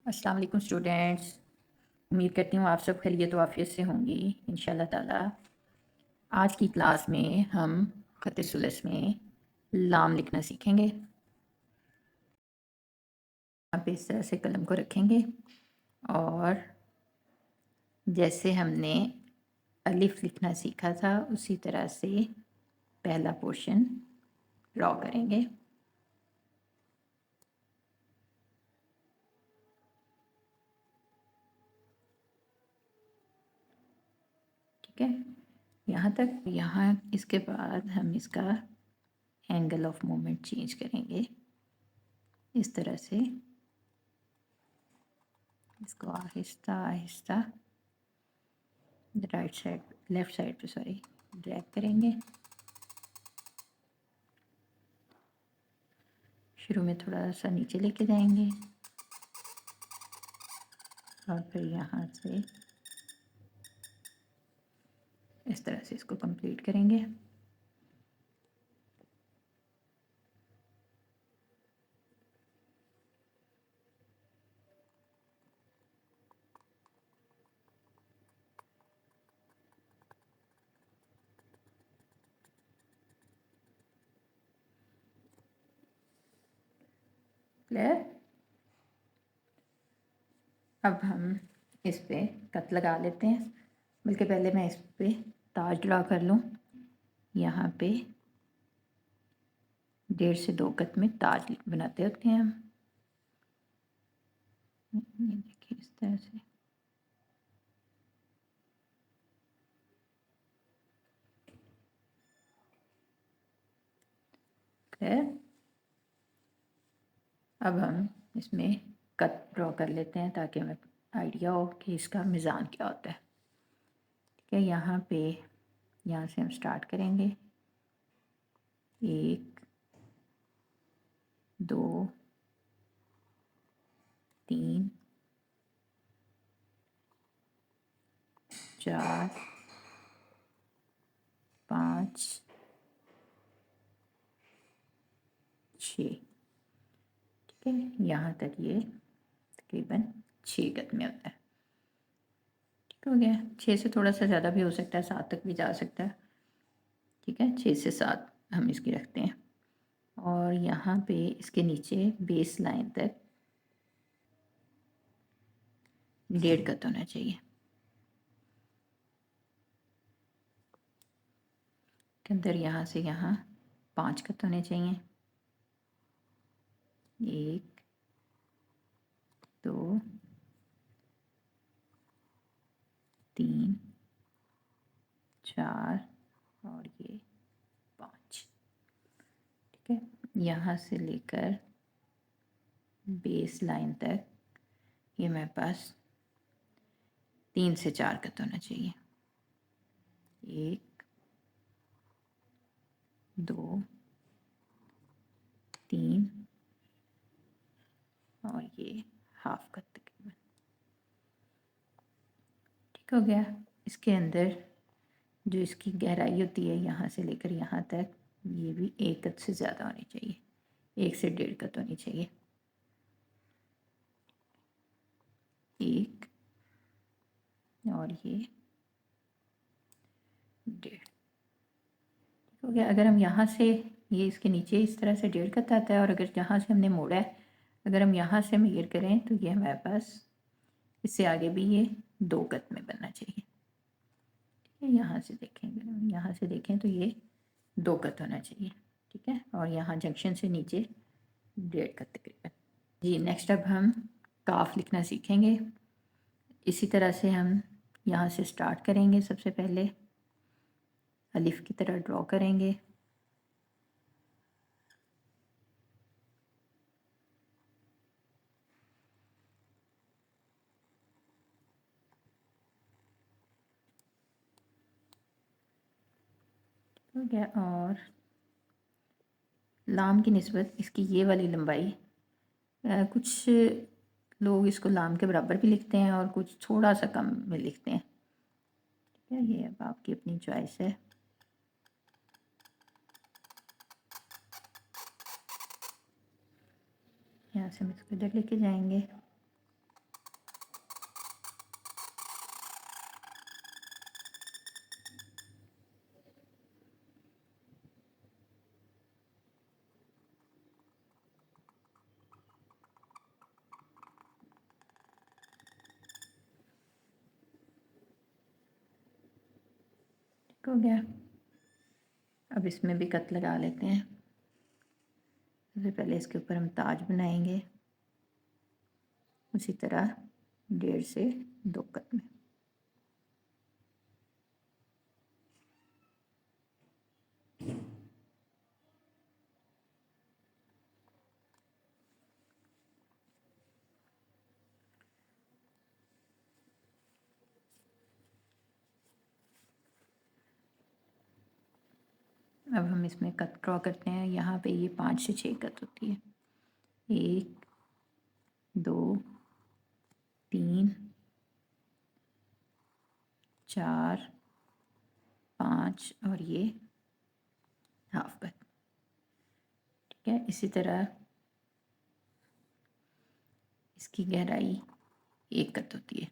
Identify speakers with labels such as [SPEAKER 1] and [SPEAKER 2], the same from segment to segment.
[SPEAKER 1] अस्सलाम वालेकुम स्टूडेंट्स। उम्मीद करती हूँ आप सब खैरियत व आफियत से होंगी इंशाल्लाह ताला। आज की क्लास में हम ख़त सुलस में लाम लिखना सीखेंगे। यहाँ पे इस तरह से कलम को रखेंगे और जैसे हमने अलिफ लिखना सीखा था उसी तरह से पहला पोर्शन ड्रॉ करेंगे। ठीक है, यहाँ तक। यहाँ इसके बाद हम इसका एंगल ऑफ मूवमेंट चेंज करेंगे इस तरह से। इसको Aahista Aahista right side left side पे ड्रैग करेंगे। शुरू में थोड़ा सा नीचे लेके जाएंगे और फिर यहाँ से इस तरह से इसको कंप्लीट करेंगे। क्लियर। अब हम इस पे कट लगा लेते हैं, बल्कि पहले मैं इस पे ताज ड्रा कर लूँ। यहाँ पे 1.5 से 2 कट में ताज बनाते होते हैं हम। ये देखिए इस तरह से। क्लियर। अब हम इसमें कट ड्रॉ कर लेते हैं ताकि हमें आइडिया हो कि इसका मिज़ान क्या होता है। ठीक है, यहाँ से हम स्टार्ट करेंगे। 1 2 3 4 5 6। ठीक है, यहाँ तक ये तकरीबन 6 गज में होता है। ठीक हो गया। 6 से थोड़ा सा ज़्यादा भी हो सकता है, 7 तक भी जा सकता है। ठीक है, 6 से 7 हम इसकी रखते हैं। और यहाँ पे इसके नीचे बेस लाइन तक 1.5 गज होना चाहिए। के अंदर यहाँ से यहाँ 5 गज होने चाहिए। 1 2 3 4 और ये 5। ठीक है, यहाँ से लेकर बेस लाइन तक ये मेरे पास 3 से 4 गज होना चाहिए। 1 2 3 और ये हाफ कट तकरीबन। ठीक हो गया। इसके अंदर जो इसकी गहराई होती है यहाँ से लेकर यहाँ तक, ये भी 1 गज से ज़्यादा होनी चाहिए। 1 से 1.5 गज होनी चाहिए। 1 और ये 1.5। ठीक हो गया। अगर हम यहाँ से ये इसके नीचे इस तरह से 1.5 गज आता है और अगर जहाँ से हमने मोड़ा है, अगर हम यहाँ से मेजर करें तो ये हमारे पास इससे आगे भी ये 2 गज में बनना चाहिए। ठीक है, यहाँ से देखेंगे, यहाँ से देखें तो ये 2 गज होना चाहिए। ठीक है, और यहाँ जंक्शन से नीचे 1.5 गज तकरीबन। जी, नेक्स्ट अब हम काफ लिखना सीखेंगे। इसी तरह से हम यहाँ से स्टार्ट करेंगे। सबसे पहले अलिफ की तरह ड्रॉ करेंगे। हो गया। और लाम की निस्बत इसकी ये वाली लंबाई, कुछ लोग इसको लाम के बराबर भी लिखते हैं और कुछ थोड़ा सा कम में लिखते हैं। ठीक है, ये अब आपकी अपनी चॉइस है। यहाँ से हम इसको इधर लेके जाएंगे। हो गया। अब इसमें भी कट लगा लेते हैं। सबसे पहले इसके ऊपर हम ताज बनाएंगे, उसी तरह 1.5 से 2 कट में। अब हम इसमें कट ड्रॉ करते हैं। यहाँ पे ये 5 से 6 कट होती है। 1 2 3 4 5 और ये हाफ कट। ठीक है, इसी तरह इसकी गहराई 1 कट होती है।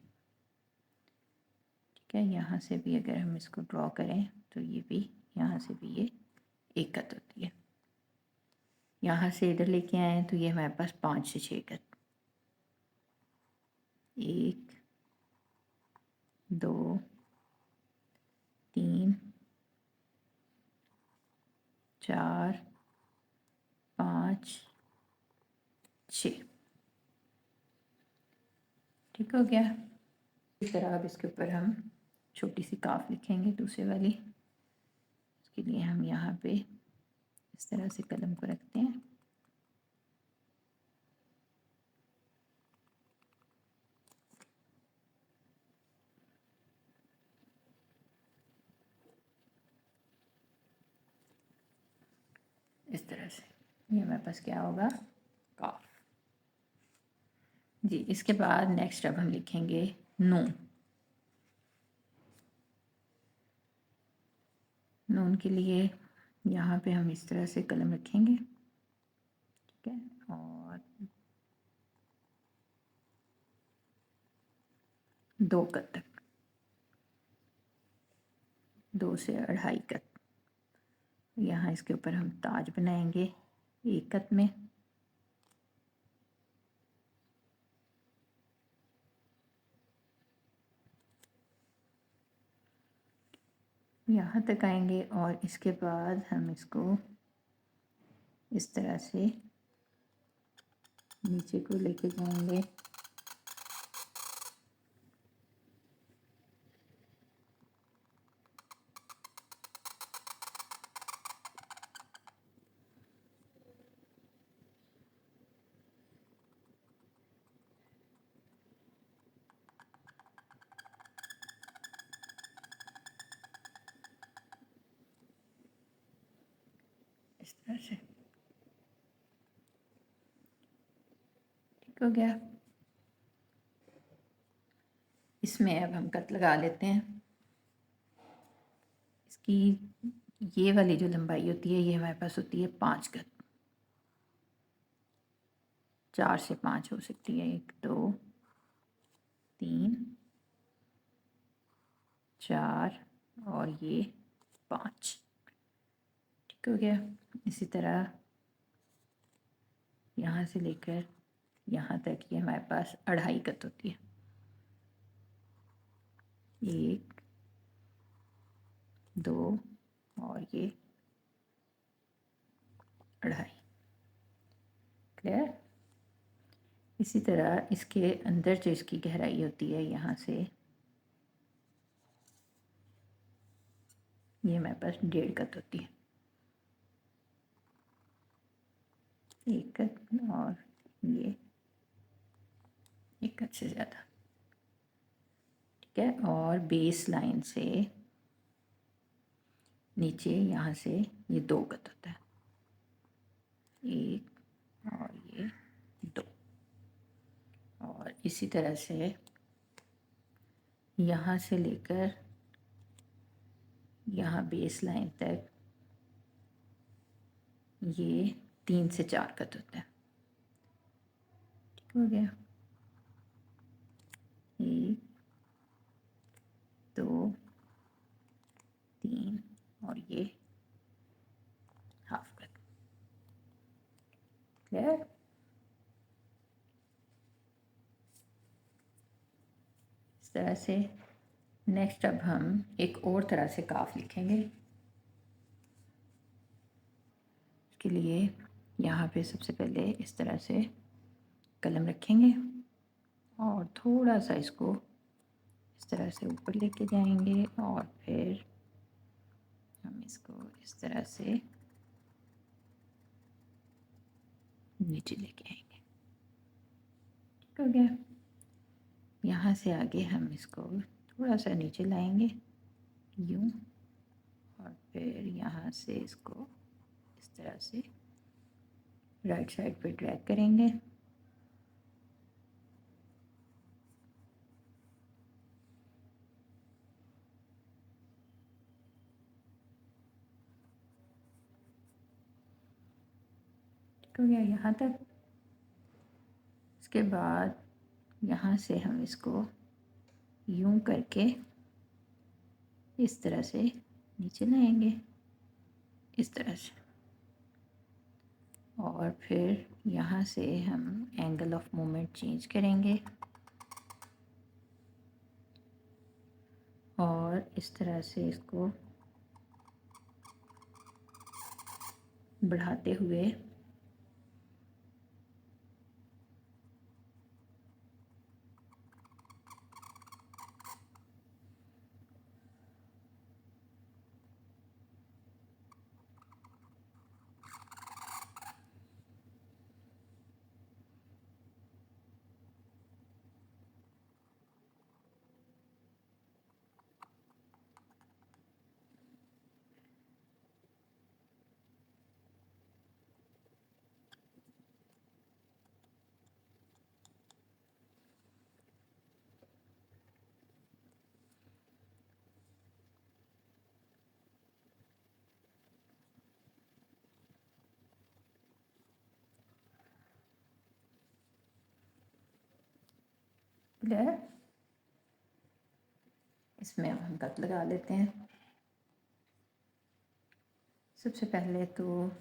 [SPEAKER 1] ठीक है, यहाँ से भी अगर हम इसको ड्रॉ करें तो ये भी, यहाँ से भी ये 1 कट होती है। यहाँ से इधर लेके आए तो ये हमारे पास 5 से 6 कट। 1 2 3 4 5 6। ठीक हो गया। इस तरह अब इसके ऊपर हम छोटी सी काफ लिखेंगे, दूसरे वाली। इसके लिए हम यहाँ पे इस तरह से कलम को रखते हैं। इस तरह से ये हमारे पास क्या होगा, काफ। जी, इसके बाद नेक्स्ट अब हम लिखेंगे नून। नून के लिए यहाँ पे हम इस तरह से कलम रखेंगे। ठीक है, और 2 कट तक, 2 से 2.5 कट। यहाँ इसके ऊपर हम ताज बनाएंगे 1 कट में। यहाँ तक आएंगे और इसके बाद हम इसको इस तरह से नीचे को लेके जाएंगे। इस तरह से। ठीक हो गया। इसमें अब हम कट लगा लेते हैं। इसकी ये वाली जो लंबाई होती है, ये हमारे पास होती है 5 कट। 4 से 5 हो सकती है। 1 2 3 4 और ये 5। ठीक हो गया। इसी तरह यहाँ से लेकर यहाँ तक ये हमारे पास 2.5 कट होती है। 1 2 और ये 2.5। क्लियर। इसी तरह इसके अंदर जो इसकी गहराई होती है, यहाँ से ये हमारे पास 1.5 कट होती है। 1 कट और ये 1 कट से ज़्यादा। ठीक है, और बेस लाइन से नीचे यहाँ से ये 2 कट होता है। 1 और ये 2। और इसी तरह से यहाँ से लेकर यहाँ बेस लाइन तक ये 3 से 4 कट होता है। ठीक हो गया। 1 2 3 और ये हाफ कट। क्लियर। इस तरह से नेक्स्ट अब हम एक और तरह से काफ लिखेंगे। इसके लिए यहाँ पे सबसे पहले इस तरह से कलम रखेंगे और थोड़ा सा इसको इस तरह से ऊपर लेके जाएंगे और फिर हम इसको इस तरह से नीचे लेके आएंगे। ठीक हो गया। यहाँ से आगे हम इसको थोड़ा सा नीचे लाएंगे यूँ, और फिर यहाँ से इसको इस तरह से राइट साइड पे ड्रैग करेंगे। ठीक हो गया यहाँ तक। इसके बाद यहाँ से हम इसको यूं करके इस तरह से नीचे लाएंगे, इस तरह से, और फिर यहाँ से हम एंगल ऑफ मूवमेंट चेंज करेंगे और इस तरह से इसको बढ़ाते हुए क्लियर। इसमें अब हम कट लगा लेते हैं। सबसे पहले तो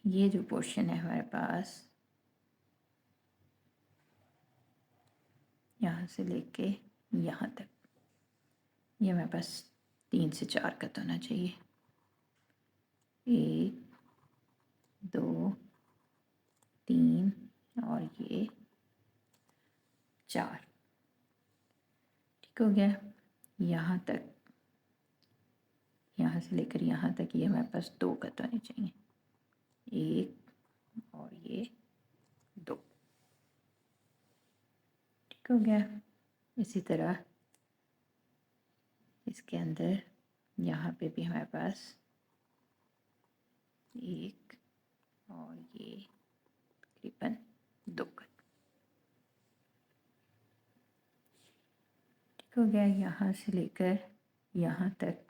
[SPEAKER 1] ये जो पोर्शन है हमारे पास, यहाँ से लेके यहाँ तक, ये हमारे पास 3 से 4 कट होना चाहिए। 1 2 3 और ये 4। ठीक हो गया। यहाँ तक, यहाँ से लेकर यहाँ तक ये हमारे पास 2 कट होने चाहिए। 1 और ये 2। ठीक हो गया। इसी तरह इसके अंदर यहाँ पे भी हमारे पास 1 और ये तकरीबन 2 कट। ठीक हो गया। यहाँ से लेकर यहाँ तक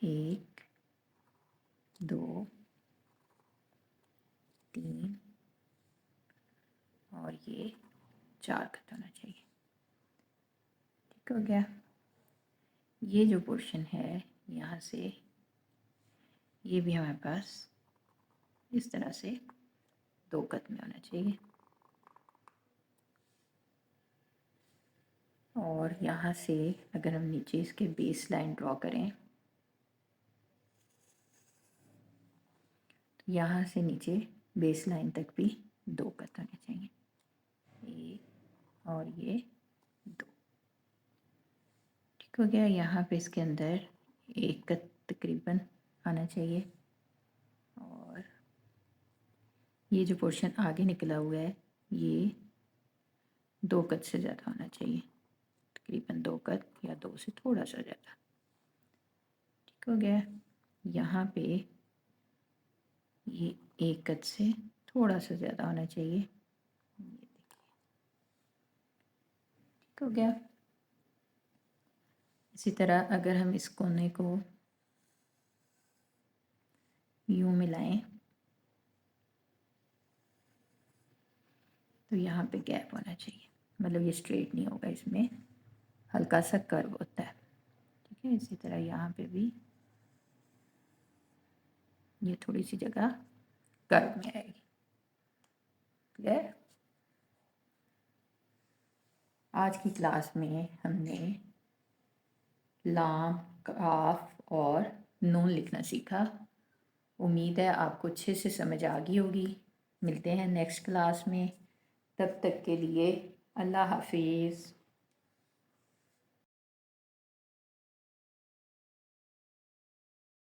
[SPEAKER 1] 1 2 3 और ये 4 कट होना चाहिए। ठीक हो गया। ये जो पोर्शन है यहाँ से, ये भी हमारे पास इस तरह से 2 कट में होना चाहिए। और यहाँ से अगर हम नीचे इसके बेस लाइन ड्रॉ करें, तो यहाँ से नीचे बेस लाइन तक भी 2 कट होने चाहिए। 1 और ये 2। ठीक हो गया। यहाँ पे इसके अंदर 1 कट तकरीबन आना चाहिए, और ये जो पोर्शन आगे निकला हुआ है ये 2 कट से ज़्यादा होना चाहिए, तकरीबन 2 कट या 2 से थोड़ा सा ज़्यादा। ठीक हो गया। यहाँ पे ये 1 कट से थोड़ा सा ज़्यादा होना चाहिए। ये देखिए। ठीक हो गया। इसी तरह अगर हम इस कोने को यूं मिलाएं तो यहाँ पे गैप होना चाहिए, मतलब ये स्ट्रेट नहीं होगा, इसमें हल्का सा कर्व होता है। ठीक है। इसी तरह यहाँ पे भी ये थोड़ी सी जगह कर्व में आएगी। क्लियर। आज की क्लास में हमने लाम, काफ और नून लिखना सीखा। उम्मीद है आपको अच्छे से समझ आ गई होगी। मिलते हैं नेक्स्ट क्लास में, तब तक के लिए अल्लाह हाफिज़।